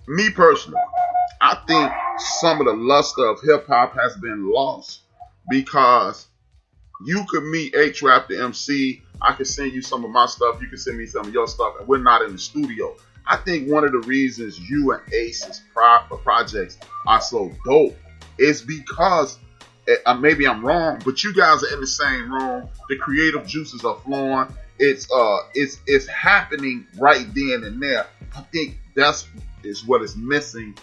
Me personally, I think some of the luster of hip hop has been lost because you could meet H-Rap the MC. I can send you some of my stuff. You can send me some of your stuff, and we're not in the studio. I think one of the reasons you and Ace's projects are so dope is because maybe I'm wrong, but you guys are in the same room. The creative juices are flowing. It's happening right then and there. I think that's is what is missing.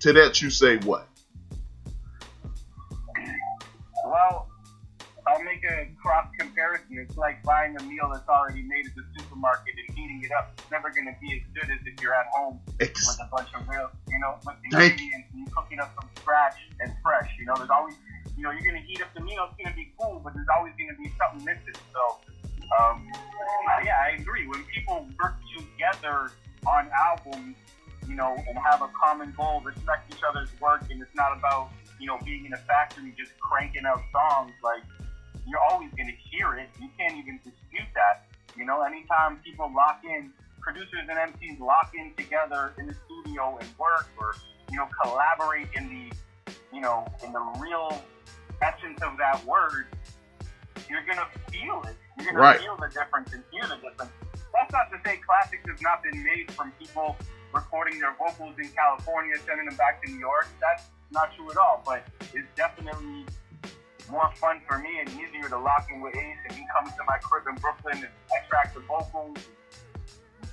To that, you say what? Well, I'll make a cross comparison. It's like buying a meal that's already made at the supermarket and heating it up. It's never going to be as good as if you're at home with a bunch of real, with ingredients and you're cooking up from scratch and fresh. There's always, you're going to heat up the meal. It's going to be cool, but there's always going to be something missing. So, yeah, I agree. When people work together on albums, and have a common goal, respect each other's work, and it's not about, being in a factory just cranking out songs, like, you're always going to hear it. You can't even dispute that. Anytime people lock in, producers and MCs lock in together in the studio and work or, collaborate in the, in the real essence of that word, you're going to feel it. You're going to feel the difference and hear the difference. That's not to say classics have not been made from people recording their vocals in California, sending them back to New York. That's not true at all, but it's definitely more fun for me and easier to lock in with Ace, and he comes to my crib in Brooklyn and extracts the vocals.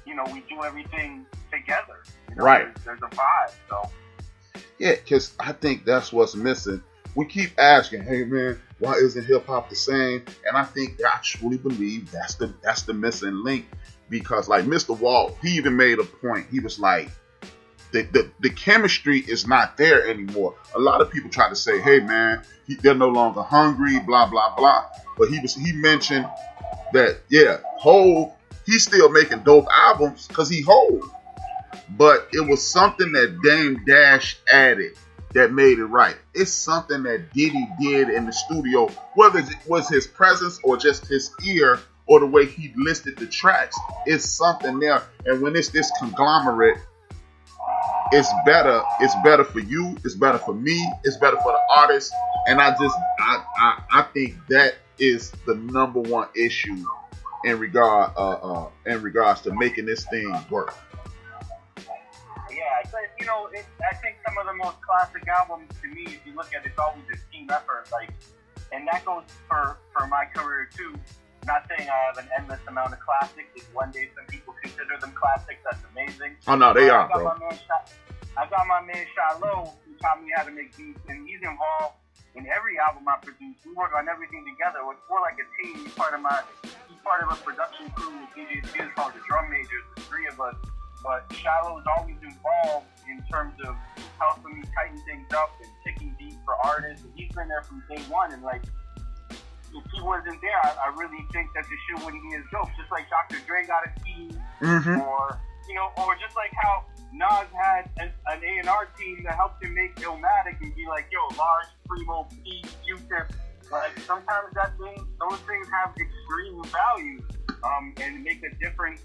We do everything together. Right. There's a vibe, so. Yeah, because I think that's what's missing. We keep asking, hey man, why isn't hip hop the same? And I think I truly believe that's the missing link. Because like Mr. Walt, he even made a point. He was like, the chemistry is not there anymore. A lot of people try to say, hey man, they're no longer hungry, blah blah blah. But he mentioned that Hov, he's still making dope albums because he Hov. But it was something that Dame Dash added that made it right. It's something that Diddy did in the studio, whether it was his presence or just his ear or the way he listed the tracks. It's something there. And when it's this conglomerate, it's better. It's better for you. It's better for me. It's better for the artist. And I think that is the number one issue in regards to making this thing work. Yeah, but I think some of the most classic albums to me, if you look at it, it's always a team effort. Like, and that goes for my career too. Not saying I have an endless amount of classics. If one day some people consider them classics, that's amazing. Oh no, they are, bro. I got my man Shiloh, who taught me how to make beats, and he's involved in every album I produce. We work on everything together. It's more like a team. He's part of a production crew with DJ Spears called the Drum Majors, the three of us. But Shiloh is always involved in terms of helping me tighten things up and picking beats for artists. And he's been there from day one, and like, if he wasn't there, I really think that the shit wouldn't be as dope. Just like Dr. Dre got a team, or just like how Nas had an A&R team that helped him make Illmatic and be like, yo, Large, Primo, P, Q-Tip. Like, sometimes those things have extreme value, and make a difference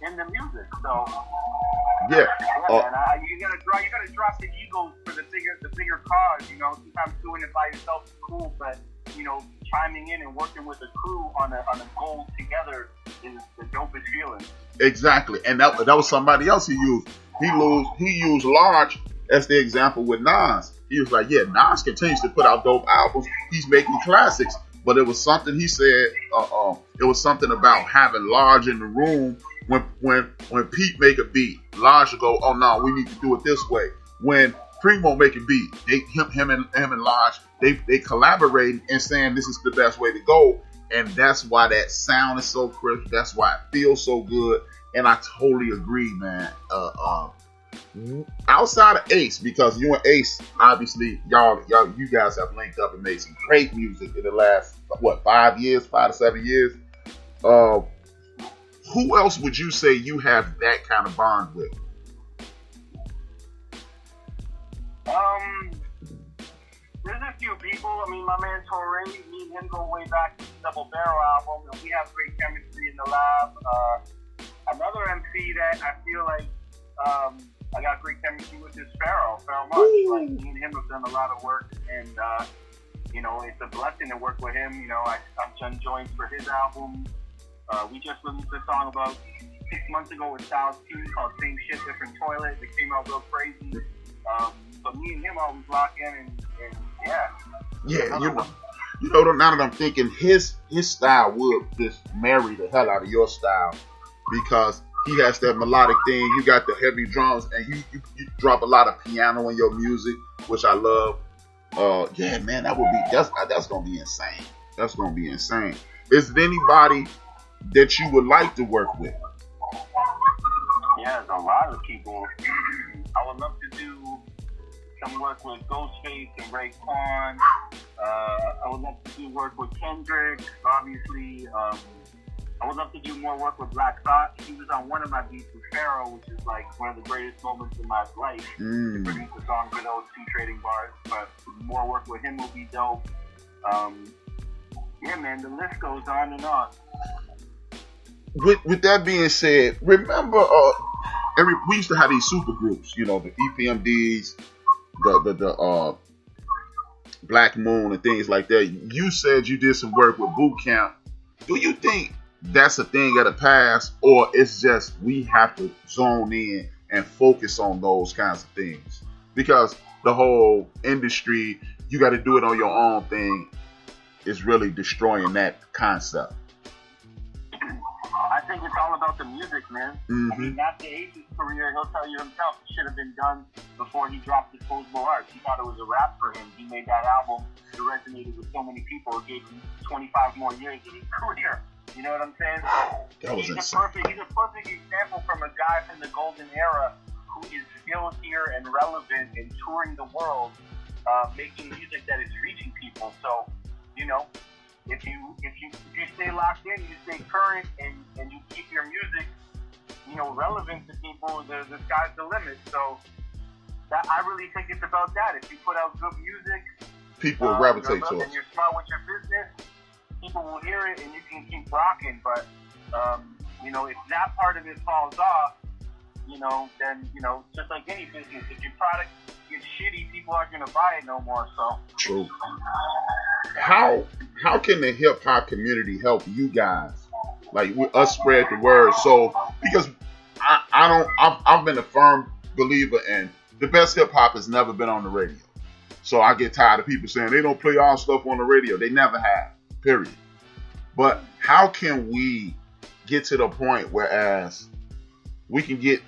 in the music. So yeah, man, you gotta drop the egos for the bigger cause. Sometimes doing it by yourself is cool, but chiming in and working with a crew on a goal together is the dopest feeling. Exactly, and that was somebody else he used. He used Large as the example with Nas. He was like, yeah, Nas continues to put out dope albums. He's making classics, but it was something he said. It was something about having Large in the room. When Pete make a beat, Large will go, oh no, we need to do it this way. When Primo make a beat, him and Large, they collaborate and saying this is the best way to go, and that's why that sound is so crisp. That's why it feels so good, and I totally agree, man. Outside of Ace, because you and Ace, obviously, you guys have linked up and made some great music in the last 5 to 7 years. Who else would you say you have that kind of bond with? There's a few people. I mean, my man Torre, me and him go way back to the Double Barrel album, and we have great chemistry in the lab. Another MC that I feel like I got great chemistry with this Pharaoh Monch. Like, me and him have done a lot of work, and you know, it's a blessing to work with him. You know, I've done joints for his album. We just released a song about 6 months ago with Styles P called "Same Shit, Different Toilet." It came out real crazy. But me and him always lock in, and yeah. Yeah, you know, now that I'm thinking, his style would just marry the hell out of your style, because he has that melodic thing. You got the heavy drums, and you drop a lot of piano in your music, which I love. Yeah, man, that's gonna be insane. That's gonna be insane. Is there anybody that you would like to work with? Yeah, there's a lot of people. I would love to do some work with Ghostface and Raekwon. I would love to do work with Kendrick, obviously. I would love to do more work with Black Thought. He was on one of my beats with Pharaoh, which is like one of the greatest moments in my life. To produce a song for those two trading bars. But more work with him will be dope. Yeah, man, the list goes on and on. With that being said, remember, we used to have these super groups, you know, the EPMDs, the Black Moon and things like that. You said you did some work with Boot Camp. Do you think that's a thing of the past, or it's just we have to zone in and focus on those kinds of things? Because the whole industry, you got to do it on your own thing, is really destroying that concept. I think it's all about the music, man. I mean, Master Ace's career, he'll tell you himself, it should have been done before he dropped Disposable Arts. He thought it was a rap for him. He made that album. It resonated with so many people. It gave him 25 more years in his career. You know what I'm saying? That was he's insane. He's a perfect example from a guy from the golden era who is still here and relevant and touring the world, making music that is reaching people. So, you know, if you stay locked in, you stay current, and you keep your music, you know, relevant to people, the sky's the limit. So that, I really think it's about that. If you put out good music, people will gravitate to it. And you're smart with your business, people will hear it, and you can keep rocking. But you know, if that part of it falls off, you know, then, you know, just like any business, if your product gets shitty, people aren't gonna buy it no more. So true. How can the hip hop community help you guys, like us, spread the word? So, because I've been a firm believer in the best hip hop has never been on the radio. So I get tired of people saying they don't play our stuff on the radio. They never have, period. But how can we get to the point whereas we can get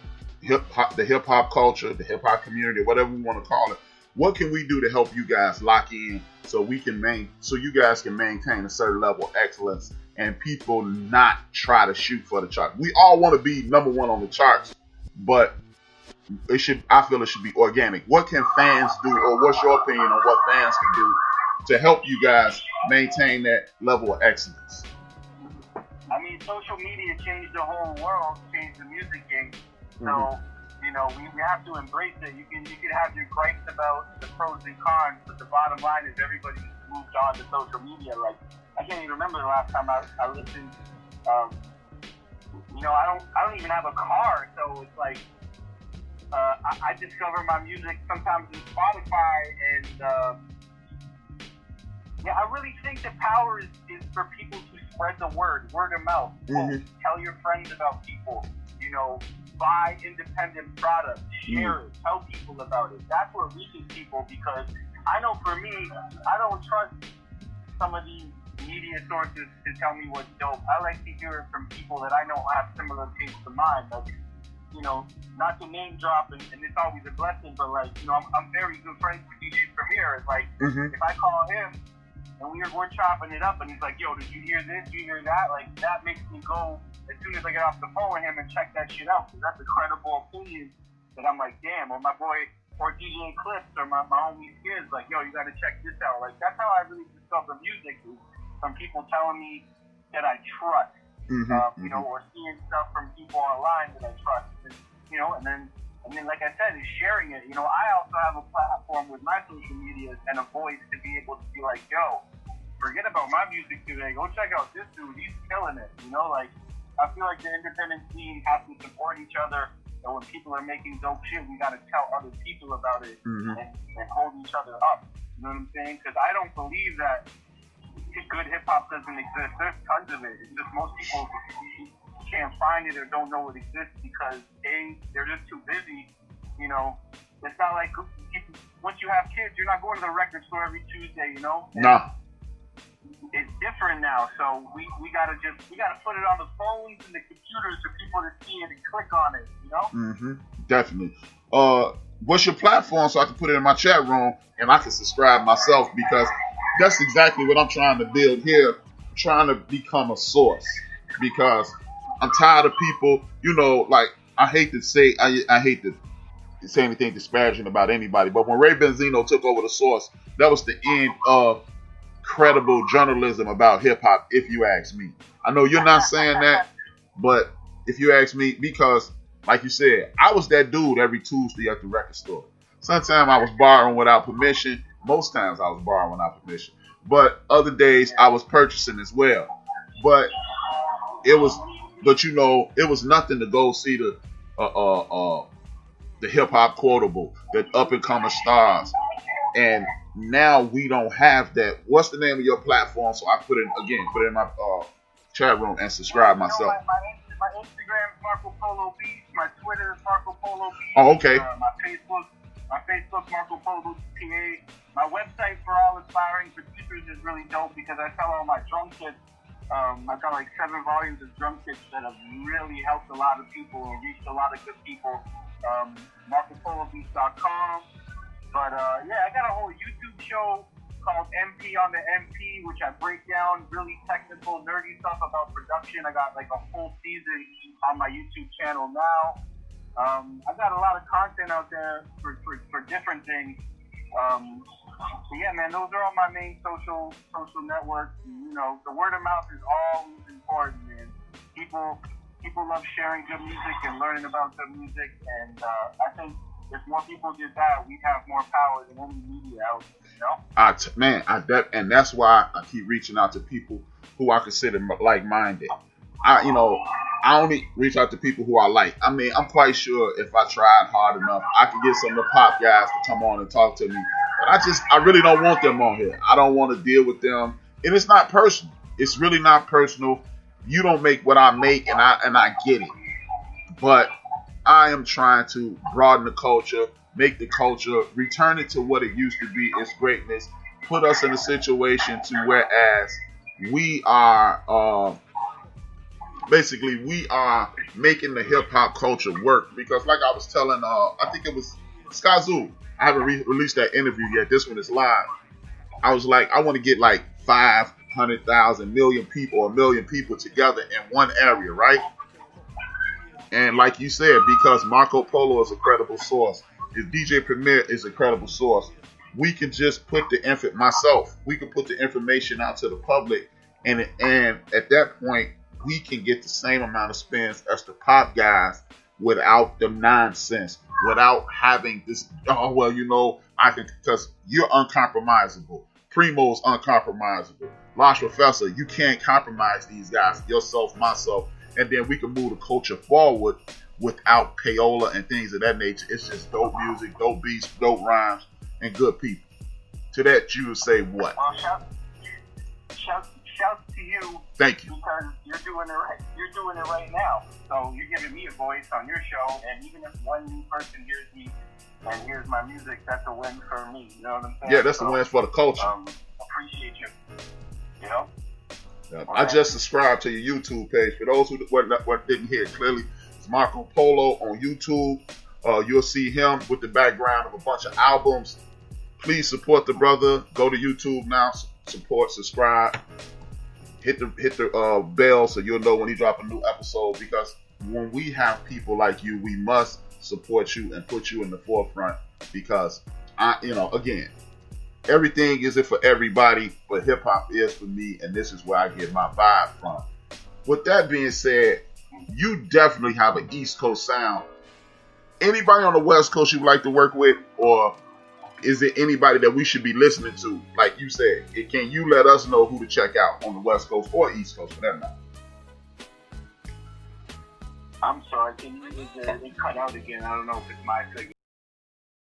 the hip hop culture, the hip hop community, whatever we want to call it? What can we do to help you guys lock in so you guys can maintain a certain level of excellence and people not try to shoot for the chart? We all want to be number one on the charts, but I feel it should be organic. What can fans do, or what's your opinion on what fans can do to help you guys maintain that level of excellence? I mean, social media changed the whole world, changed the music game. So, you know, we have to embrace it. You can have your gripes about the pros and cons, but the bottom line is everybody's moved on to social media. Like, I can't even remember the last time I listened. You know, I don't even have a car, so it's like I discover my music sometimes in Spotify, and yeah, I really think the power is for people to spread the word of mouth. Tell your friends about people. You know, buy independent products, share it, tell people about it. That's what reaches people, because I know for me, I don't trust some of these media sources to tell me what's dope. I like to hear it from people that I know have similar tastes to mine. Like, you know, not to name drop, and it's always a blessing, but like, you know, I'm very good friends with DJ Premier. It's like, if I call him and we're chopping it up, and he's like, yo, did you hear this? Did you hear that? Like, that makes me go, as soon as I get off the phone with him, and check that shit out, because that's a credible opinion that I'm like, damn. Or my boy, or DJ Clips, or my homie's kids, like, yo, you gotta check this out. Like, that's how I really discover music, is from people telling me that I trust, you know, or seeing stuff from people online that I trust, and, you know, and then, like I said, is sharing it. You know, I also have a platform with my social media and a voice to be able to be like, yo, forget about my music today. Go check out this dude. He's killing it. You know, like, I feel like the independent scene has to support each other And when people are making dope shit, we gotta tell other people about it Mm-hmm. and hold each other up. You know what I'm saying? Because I don't believe that good hip hop doesn't exist. There's tons of it. It's just most people can't find it or don't know it exists because A, they're just too busy. You know, it's not like once you have kids, you're not going to the record store every Tuesday. You know? No. It's different now, so we gotta put it on the phones and the computers for people to see it and click on it, you know? Mm-hmm. Definitely. What's your platform so I can put it in my chat room and I can subscribe myself, because that's exactly what I'm trying to build here. I'm trying to become a source, because I'm tired of people, you know, like I hate to say anything disparaging about anybody, but when Ray Benzino took over the Source, that was the end of credible journalism about hip hop, if you ask me. I know you're not saying that, but if you ask me, because like you said, I was that dude every Tuesday at the record store. Sometimes I was borrowing without permission. Most times I was borrowing without permission. But other days I was purchasing as well. But it was nothing to go see the hip hop quotable, the up and coming stars. And now we don't have that. What's the name of your platform? So I put it in my chat room and subscribe myself. My Instagram is Marco Polo Beats. My Twitter is Marco Polo Beats. Oh, okay. My Facebook Marco Polo PA. My website for all aspiring producers is really dope because I sell all my drum kits. I've got like 7 volumes of drum kits that have really helped a lot of people and reached a lot of good people. MarcoPoloBeats.com. But yeah, I got a whole YouTube show called MP on the MP, which I break down really technical, nerdy stuff about production. I got like a full season on my YouTube channel now. I got a lot of content out there for different things. So yeah, man, those are all my main social networks. You know, the word of mouth is always important, man. People love sharing good music and learning about good music, and I think if more people did that, we'd have more power than any media out there, you know? And that's why I keep reaching out to people who I consider like-minded. I only reach out to people who I like. I mean, I'm quite sure if I tried hard enough, I could get some of the pop guys to come on and talk to me. But I really don't want them on here. I don't want to deal with them. And it's not personal. It's really not personal. You don't make what I make, and I get it. But I am trying to broaden the culture, make the culture, return it to what it used to be, its greatness, put us in a situation to whereas we are making the hip hop culture work. Because like I was telling, I think it was Skazoo, I haven't released that interview yet. This one is live. I was like, I want to get like 500,000 million people or 1 million people together in one area, right? And like you said, because Marco Polo is a credible source, if DJ Premier is a credible source, we can just put we can put the information out to the public, and at that point, we can get the same amount of spins as the pop guys without the nonsense, without having this, because you're uncompromisable. Primo's uncompromisable. Lost Professor, you can't compromise these guys, yourself, myself. And then we can move the culture forward without payola and things of that nature. It's just dope music, dope beats, dope rhymes, and good people. To that, you would say what? Well, shout to you. Thank you. Because you're doing it right. You're doing it right now. So you're giving me a voice on your show, and even if one new person hears me and hears my music, that's a win for me. You know what I'm saying? Yeah, that's a win for the culture. Appreciate you. You know? I just subscribed to your YouTube page. For those who didn't hear it clearly, it's Marco Polo on YouTube. You'll see him with the background of a bunch of albums. Please support the brother. Go to YouTube now. Support, subscribe. Hit the bell so you'll know when he drop a new episode. Because when we have people like you, we must support you and put you in the forefront. Because again, everything isn't for everybody, but hip hop is for me, and this is where I get my vibe from. With that being said, you definitely have an East Coast sound. Anybody on the West Coast you would like to work with, or is it anybody that we should be listening to? Like you said, can you let us know who to check out on the West Coast or East Coast for that matter? I'm sorry, can you it cut out again? I don't know if it's my signal.